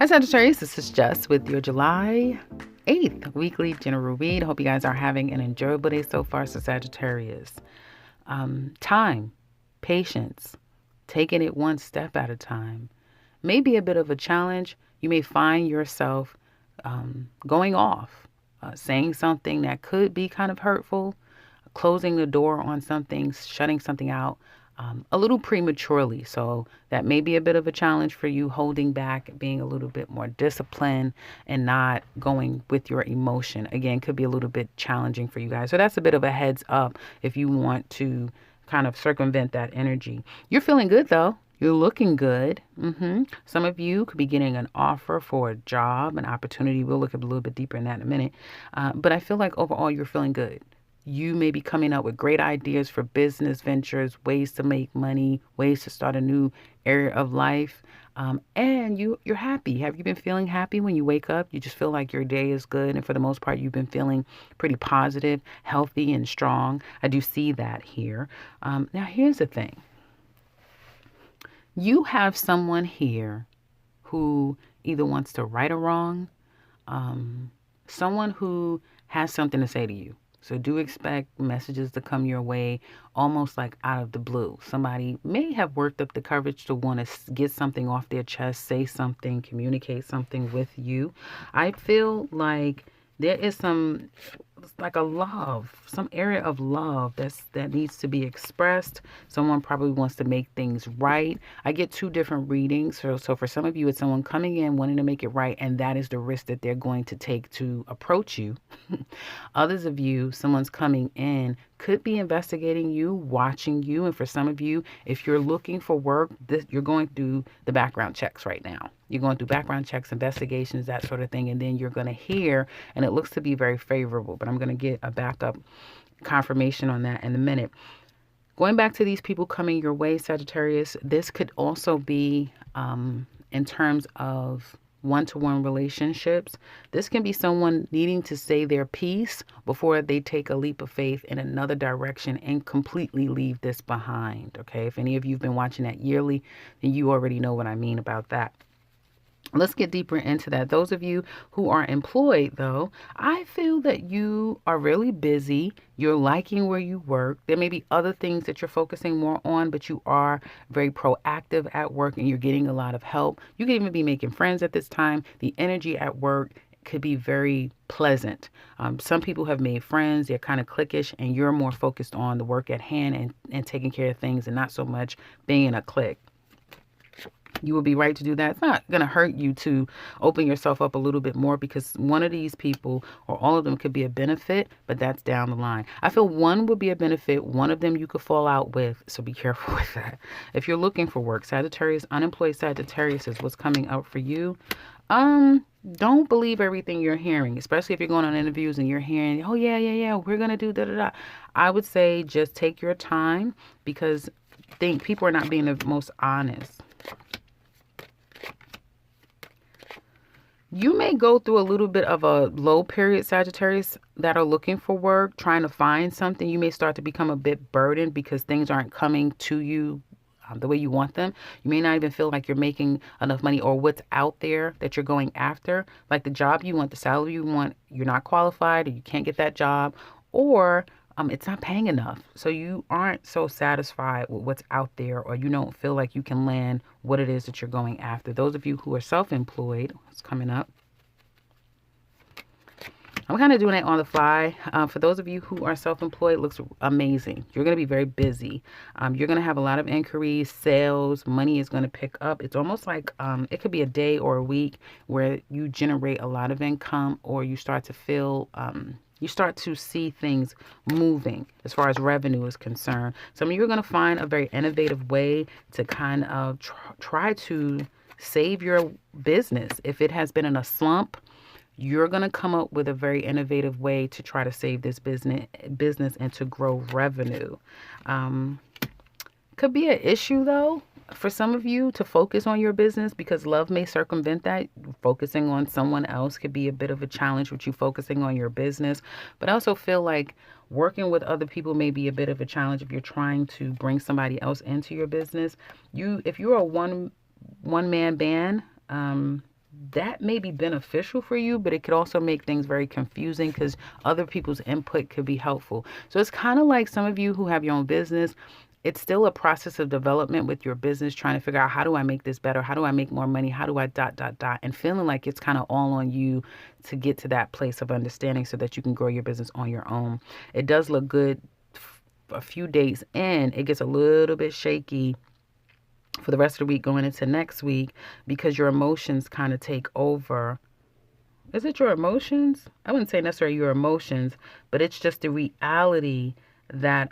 Hi, Sagittarius. This is Jess with your July 8th weekly general read. Hope you guys are having an enjoyable day so far. So, Sagittarius, time, patience, taking it one step at a time may be a bit of a challenge. You may find yourself going off, saying something that could be kind of hurtful, closing the door on something, shutting something out a little prematurely. So that may be a bit of a challenge for you, holding back, being a little bit more disciplined and not going with your emotion. Again, could be a little bit challenging for you guys. So that's a bit of a heads up if you want to kind of circumvent that energy. You're feeling good though. You're looking good. Some of you could be getting an offer for a job, an opportunity. We'll look a little bit deeper in that in a minute. But I feel like overall you're feeling good. You may be coming up with great ideas for business ventures, ways to make money, ways to start a new area of life. And you're happy. Have you been feeling happy when you wake up? You just feel like your day is good. And for the most part, you've been feeling pretty positive, healthy, and strong. I do see that here. Now, here's the thing. You have someone here who either wants to right or wrong, someone who has something to say to you. So do expect messages to come your way almost like out of the blue. Somebody may have worked up the courage to want to get something off their chest, say something, communicate something with you. I feel like there is like a love, some area of love that needs to be expressed. Someone probably wants to make things right. I get two different readings. So for some of you, it's someone coming in wanting to make it right, and that is the risk that they're going to take to approach you. Others of you, someone's coming in, could be investigating you, watching you. And for some of you, if you're looking for work, you're going through the background checks right now. You're going through background checks, investigations, that sort of thing. And then you're going to hear, and it looks to be very favorable, but I'm going to get a backup confirmation on that in a minute. Going back to these people coming your way, Sagittarius, this could also be in terms of one-to-one relationships. This can be someone needing to say their piece before they take a leap of faith in another direction and completely leave this behind. Okay, if any of you have been watching that yearly, then you already know what I mean about that. Let's get deeper into that. Those of you who are employed, though, I feel that you are really busy. You're liking where you work. There may be other things that you're focusing more on, but you are very proactive at work and you're getting a lot of help. You can even be making friends at this time. The energy at work could be very pleasant. Some people have made friends. They're kind of cliquish, and you're more focused on the work at hand and taking care of things and not so much being in a clique. You will be right to do that. It's not going to hurt you to open yourself up a little bit more, because one of these people or all of them could be a benefit, but that's down the line. I feel one would be a benefit. One of them you could fall out with, so be careful with that. If you're looking for work, Sagittarius, unemployed Sagittarius is what's coming out for you. Don't believe everything you're hearing, especially if you're going on interviews and you're hearing, oh, yeah, we're going to do da-da-da. I would say just take your time, because people are not being the most honest. You may go through a little bit of a low period, Sagittarius, that are looking for work, trying to find something. You may start to become a bit burdened because things aren't coming to you the way you want them. You may not even feel like you're making enough money, or what's out there that you're going after, like the job you want, the salary you want, you're not qualified, or you can't get that job, or it's not paying enough. So you aren't so satisfied with what's out there, or you don't feel like you can land what it is that you're going after. Those of you who are self-employed, it's coming up. I'm kind of doing it on the fly. For those of you who are self-employed, it looks amazing. You're going to be very busy. You're going to have a lot of inquiries, sales, money is going to pick up. It's almost like it could be a day or a week where you generate a lot of income, or you start to feel you start to see things moving as far as revenue is concerned. Some of you are going to find a very innovative way to kind of try to save your business. If it has been in a slump, you're going to come up with a very innovative way to try to save this business and to grow revenue. Could be an issue, though, for some of you to focus on your business, because love may circumvent that. Focusing on someone else could be a bit of a challenge with you focusing on your business. But I also feel like working with other people may be a bit of a challenge if you're trying to bring somebody else into your business. If you're a one-man band, that may be beneficial for you, but it could also make things very confusing because other people's input could be helpful. So it's kind of like some of you who have your own business. It's still a process of development with your business, trying to figure out, how do I make this better? How do I make more money? How do I dot, dot, dot? And feeling like it's kind of all on you to get to that place of understanding so that you can grow your business on your own. It does look good a few days in. It gets a little bit shaky for the rest of the week going into next week because your emotions kind of take over. Is it your emotions? I wouldn't say necessarily your emotions, but it's just the reality that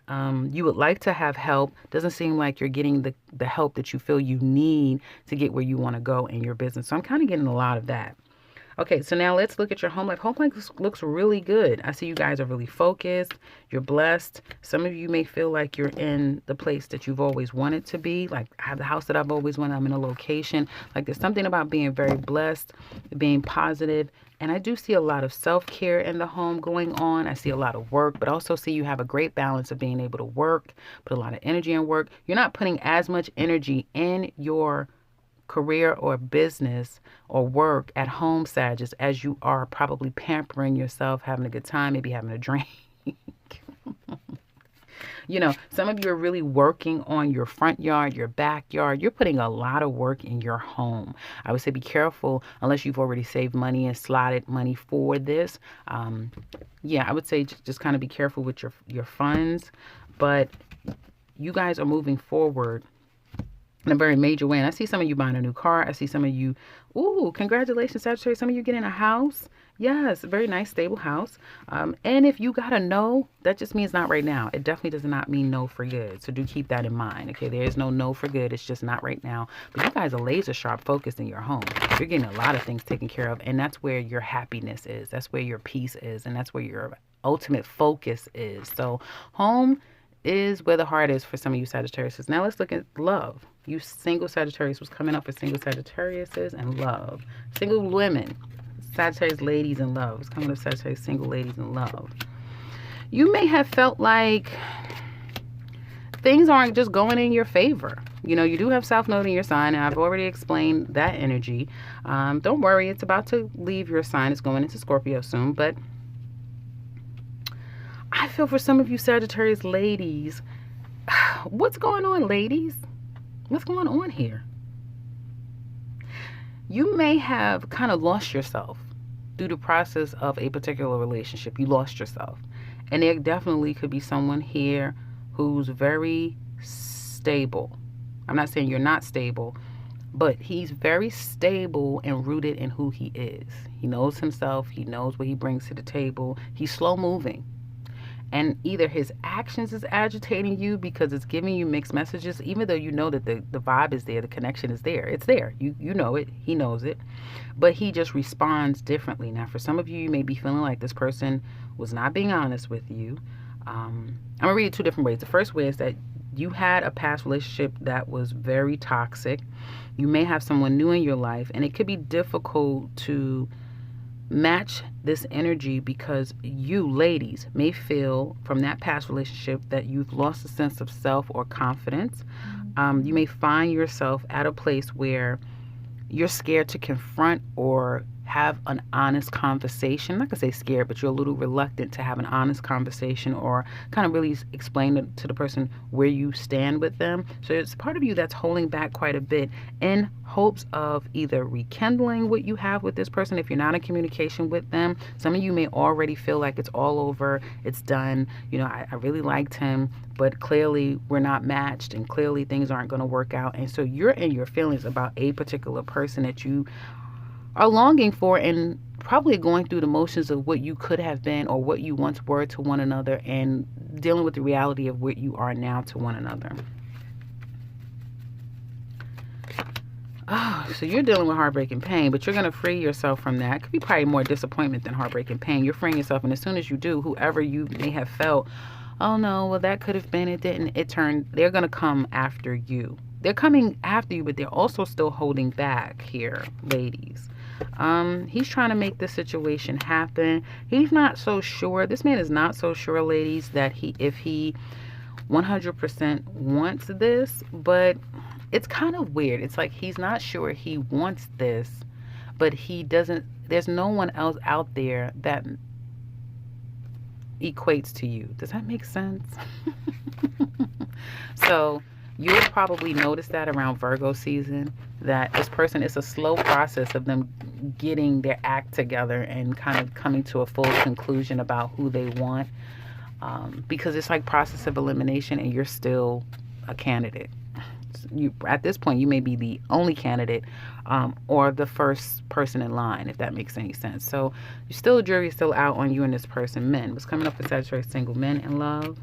you would like to have help. Doesn't seem like you're getting the help that you feel you need to get where you want to go in your business. So I'm kind of getting a lot of that. Okay, so now let's look at your home life. Home life looks really good. I see you guys are really focused. You're blessed. Some of you may feel like you're in the place that you've always wanted to be. Like, I have the house that I've always wanted. I'm in a location. Like, there's something about being very blessed, being positive. And I do see a lot of self-care in the home going on. I see a lot of work, but I also see you have a great balance of being able to work, put a lot of energy in work. You're not putting as much energy in your career or business or work at home, Sagittarius, as you are probably pampering yourself, having a good time, maybe having a drink. Some of you are really working on your front yard, your backyard. You're putting a lot of work in your home. I would say be careful unless you've already saved money and slotted money for this. I would say just kind of be careful with your funds. But you guys are moving forward in a very major way. And I see some of you buying a new car. I see some of you, congratulations, Sagittarius. Some of you getting a house. Yes, a very nice, stable house. And if you got a no, that just means not right now. It definitely does not mean no for good. So do keep that in mind. Okay, there is no for good. It's just not right now. But you guys are laser sharp focused in your home. You're getting a lot of things taken care of. And that's where your happiness is. That's where your peace is. And that's where your ultimate focus is. So home is where the heart is for some of you Sagittarius. Now let's look at love. You single Sagittarius, was coming up for single Sagittariuses and love. Single women, Sagittarius ladies in love. It's coming up Sagittarius single ladies in love. You may have felt like things aren't just going in your favor. You do have South Node in your sign, and I've already explained that energy. Don't worry, it's about to leave your sign. It's going into Scorpio soon, but I feel for some of you Sagittarius ladies, what's going on, ladies? What's going on here? You may have kind of lost yourself through the process of a particular relationship. You lost yourself. And there definitely could be someone here who's very stable. I'm not saying you're not stable, but he's very stable and rooted in who he is. He knows himself. He knows what he brings to the table. He's slow moving. And either his actions is agitating you because it's giving you mixed messages, even though you know that the vibe is there, the connection is there. It's there. You know it. He knows it. But he just responds differently. Now, for some of you, you may be feeling like this person was not being honest with you. I'm going to read it two different ways. The first way is that you had a past relationship that was very toxic. You may have someone new in your life, and it could be difficult to match this energy because you ladies may feel from that past relationship that you've lost a sense of self or confidence. You may find yourself at a place where you're scared to confront or have an honest conversation. I'm not going to say scared, but you're a little reluctant to have an honest conversation or kind of really explain to the person where you stand with them. So it's part of you that's holding back quite a bit in hopes of either rekindling what you have with this person if you're not in communication with them. Some of you may already feel like it's all over, it's done. I really liked him, but clearly we're not matched and clearly things aren't going to work out. And so you're in your feelings about a particular person that you are longing for and probably going through the motions of what you could have been or what you once were to one another and dealing with the reality of what you are now to one another. So you're dealing with heartbreak and pain, but you're going to free yourself from that. It could be probably more disappointment than heartbreak and pain. You're freeing yourself, and as soon as you do, whoever you may have felt, oh no, well that could have been, it didn't, it turned, they're going to come after you. They're coming after you, but they're also still holding back here, ladies. He's trying to make this situation happen. He's not so sure. This man is not so sure, ladies, that if he 100% wants this, but it's kind of weird. It's like he's not sure he wants this, but there's no one else out there that equates to you. Does that make sense? So you'll probably notice that around Virgo season, that this person, it's a slow process of them getting their act together and kind of coming to a full conclusion about who they want, because it's like process of elimination and you're still a candidate. At this point, you may be the only candidate, or the first person in line, if that makes any sense. So the jury's still out on you and this person. Men, what's coming up for Sagittarius single men in love?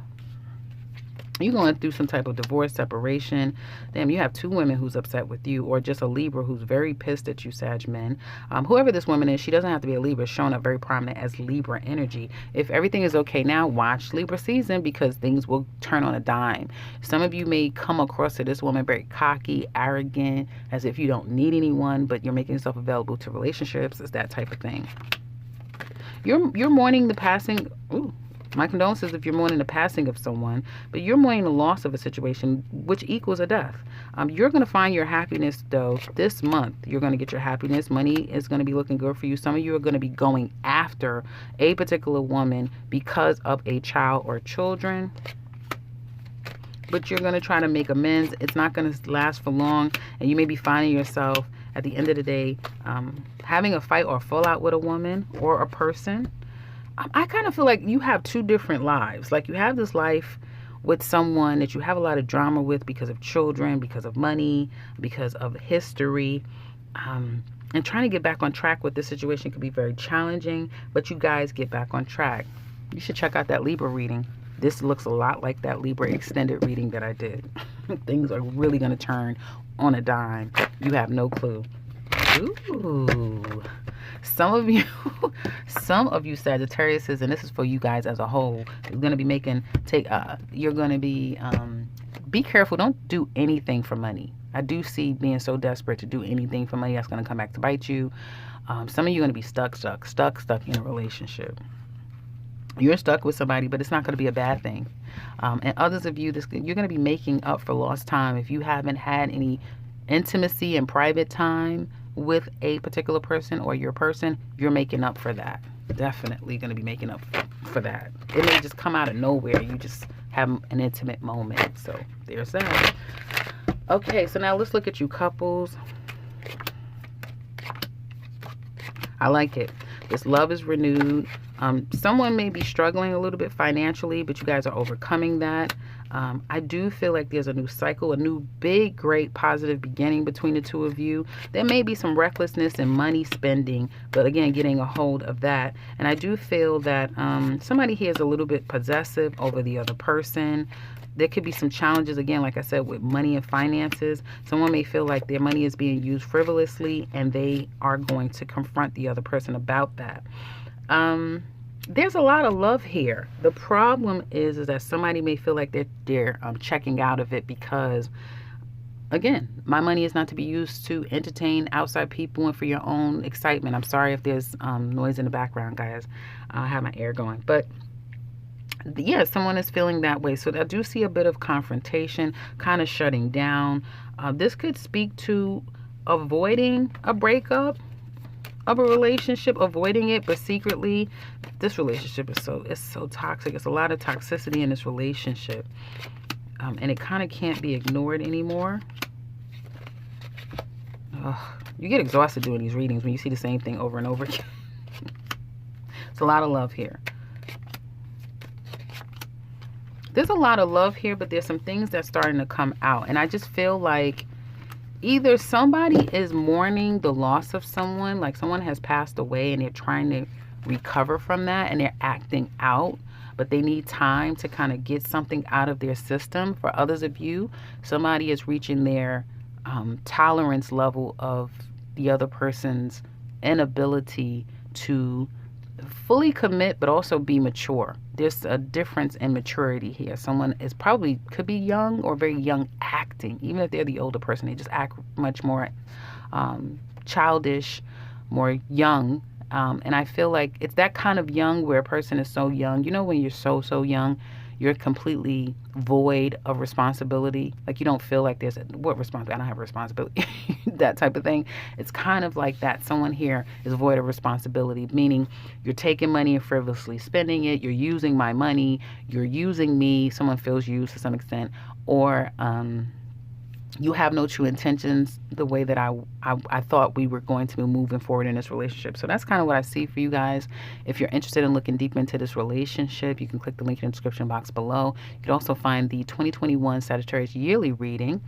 You're going through some type of divorce, separation. Damn, you have two women who's upset with you, or just a Libra who's very pissed at you, Sag men. Whoever this woman is, she doesn't have to be a Libra. It's showing up very prominent as Libra energy. If everything is okay now, watch Libra season, because things will turn on a dime. Some of you may come across to this woman very cocky, arrogant, as if you don't need anyone, but you're making yourself available to relationships. It's that type of thing. You're mourning the passing. Ooh. My condolences if you're mourning the passing of someone, but you're mourning the loss of a situation, which equals a death. You're going to find your happiness, though, this month. You're going to get your happiness. Money is going to be looking good for you. Some of you are going to be going after a particular woman because of a child or children, but you're going to try to make amends. It's not going to last for long, and you may be finding yourself at the end of the day having a fight or fallout with a woman or a person. I kind of feel like you have two different lives. Like, you have this life with someone that you have a lot of drama with because of children, because of money, because of history. And trying to get back on track with this situation could be very challenging, but you guys get back on track. You should check out that Libra reading. This looks a lot like that Libra extended reading that I did. Things are really going to turn on a dime. You have no clue. Ooh. Some of you Sagittarius, and this is for you guys as a whole, you're going to be careful. Don't do anything for money. I do see being so desperate to do anything for money, that's going to come back to bite you. Some of you are going to be stuck in a relationship. You're stuck with somebody, but it's not going to be a bad thing. And others of you, you're going to be making up for lost time. If you haven't had any intimacy and private time with a particular person or your person, you're making up for that. Definitely going to be making up for that. It may just come out of nowhere. You just have an intimate moment. So there's that. Okay, so now let's look at you couples. I like it. This love is renewed. Someone may be struggling a little bit financially, but you guys are overcoming that. I do feel like there's a new cycle, a new big, great, positive beginning between the two of you. There may be some recklessness and money spending, but again, getting a hold of that. And I do feel that somebody here is a little bit possessive over the other person. There could be some challenges, again, like I said, with money and finances. Someone may feel like their money is being used frivolously, and they are going to confront the other person about that. There's a lot of love here. The problem is that somebody may feel like they're checking out of it because, again, my money is not to be used to entertain outside people and for your own excitement. I'm sorry if there's noise in the background, guys. I have my air going. But yeah, someone is feeling that way. So I do see a bit of confrontation, kind of shutting down. This could speak to avoiding a breakup of a relationship, avoiding it, but secretly. This relationship is so toxic. It's a lot of toxicity in this relationship, and it kind of can't be ignored anymore. You get exhausted doing these readings when you see the same thing over and over again. It's a lot of love here. There's a lot of love here, but there's some things that's starting to come out, and I just feel like either somebody is mourning the loss of someone, like someone has passed away and they're trying to recover from that and they're acting out, but they need time to kind of get something out of their system. For others of you, somebody is reaching their tolerance level of the other person's inability to fully commit, but also be mature. There's a difference in maturity here. Someone is could be young or very young acting. Even if they're the older person, they just act much more childish, more young. And I feel like it's that kind of young where a person is so young. You know, when you're so young, you're completely void of responsibility. Like you don't feel like there's what responsibility? I don't have a responsibility. That type of thing. It's kind of like that. Someone here is void of responsibility, meaning you're taking money and frivolously spending it. You're using my money. You're using me. Someone feels used to some extent, or you have no true intentions the way that I thought we were going to be moving forward in this relationship. So that's kind of what I see for you guys. If you're interested in looking deep into this relationship, you can click the link in the description box below. You can also find the 2021 Sagittarius yearly reading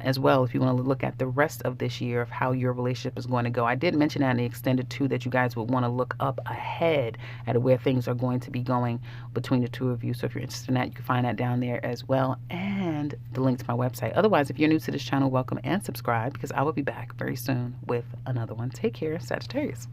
as well if you want to look at the rest of this year of how your relationship is going to go. I did mention that in the extended two that you guys would want to look up ahead at where things are going to be going between the two of you. So if you're interested in that, you can find that down there as well, and the link to my website. Otherwise, if you're new to this channel, welcome and subscribe, because I will be back very soon with another one. Take care, Sagittarius.